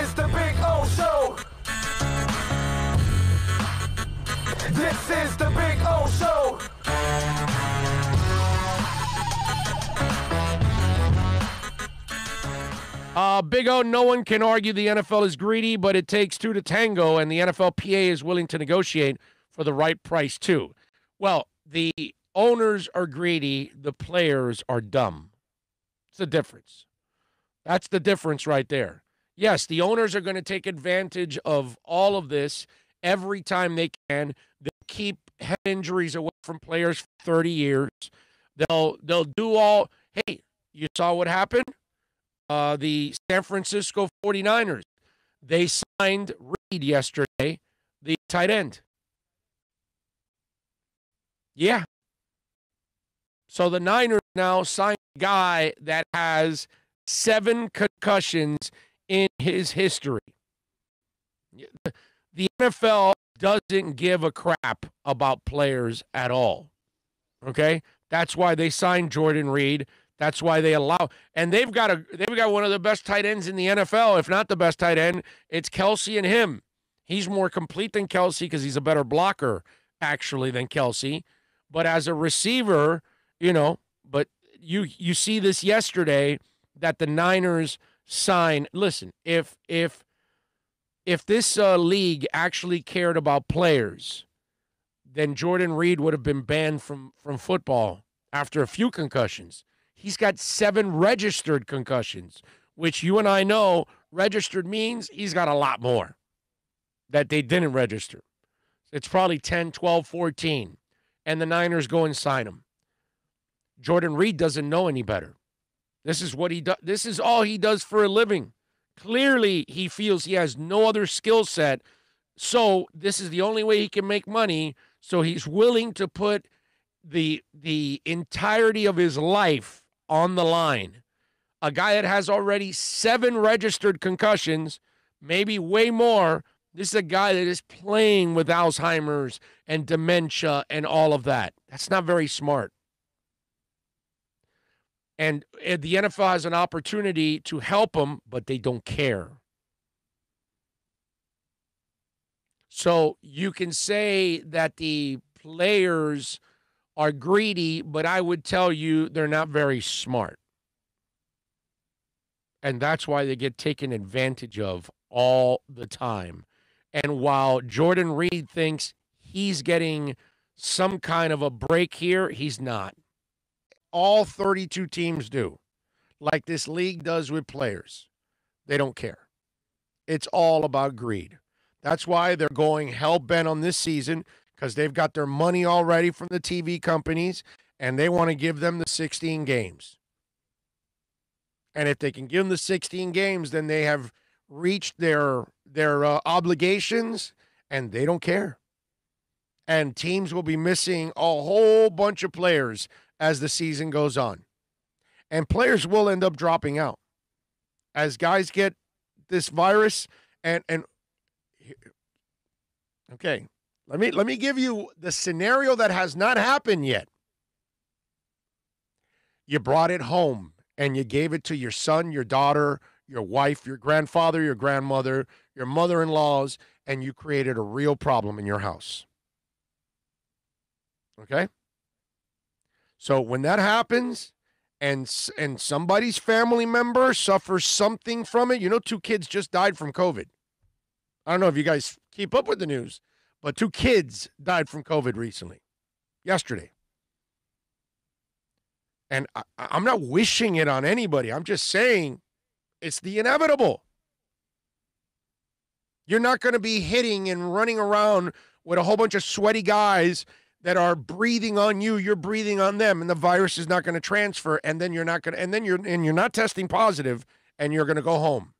is the Big O Show. This is the Big O Show. Big O, no one can argue the NFL is greedy, but it takes two to tango, and the NFLPA is willing to negotiate for the right price, too. Well, the owners are greedy. The players are dumb. It's the difference. That's the difference right there. Yes, the owners are going to take advantage of all of this every time they can. They'll keep head injuries away from players for 30 years. They'll do all. Hey, you saw what happened? The San Francisco 49ers, they signed Reed yesterday, the tight end. Yeah. So the Niners now signed a guy that has 7 concussions in his history. The NFL doesn't give a crap about players at all. Okay? That's why they signed Jordan Reed. That's why they allow, and they've got one of the best tight ends in the NFL, if not the best tight end. It's Kelsey and him. He's more complete than Kelsey because he's a better blocker, actually, than Kelsey. But as a receiver, but you see this yesterday that the Niners sign. Listen, if this league actually cared about players, then Jordan Reed would have been banned from football after a few concussions. He's got 7 registered concussions, which you and I know registered means he's got a lot more that they didn't register. It's probably 10, 12, 14, and the Niners go and sign him. Jordan Reed doesn't know any better. This is what he does. This is all he does for a living. Clearly, he feels he has no other skill set, so this is the only way he can make money, so he's willing to put the entirety of his life on the line. A guy that has already 7 registered concussions, maybe way more. This is a guy that is playing with Alzheimer's and dementia and all of that. That's not very smart. And the NFL has an opportunity to help him, but they don't care. So you can say that the players are greedy, but I would tell you they're not very smart. And that's why they get taken advantage of all the time. And while Jordan Reed thinks he's getting some kind of a break here, he's not. All 32 teams do, like this league does with players. They don't care. It's all about greed. That's why they're going hell-bent on this season, because they've got their money already from the TV companies, and they want to give them the 16 games. And if they can give them the 16 games, then they have reached their obligations, and they don't care. And teams will be missing a whole bunch of players as the season goes on. And players will end up dropping out. As guys get this virus, and okay, let me give you the scenario that has not happened yet. You brought it home and you gave it to your son, your daughter, your wife, your grandfather, your grandmother, your mother-in-laws, and you created a real problem in your house. Okay? So when that happens and somebody's family member suffers something from it, 2 kids just died from COVID. I don't know if you guys keep up with the news, but 2 kids died from COVID recently, yesterday. And I'm not wishing it on anybody. I'm just saying it's the inevitable. You're not going to be hitting and running around with a whole bunch of sweaty guys that are breathing on you. You're breathing on them, and the virus is not going to transfer. And then you're not testing positive, and you're going to go home.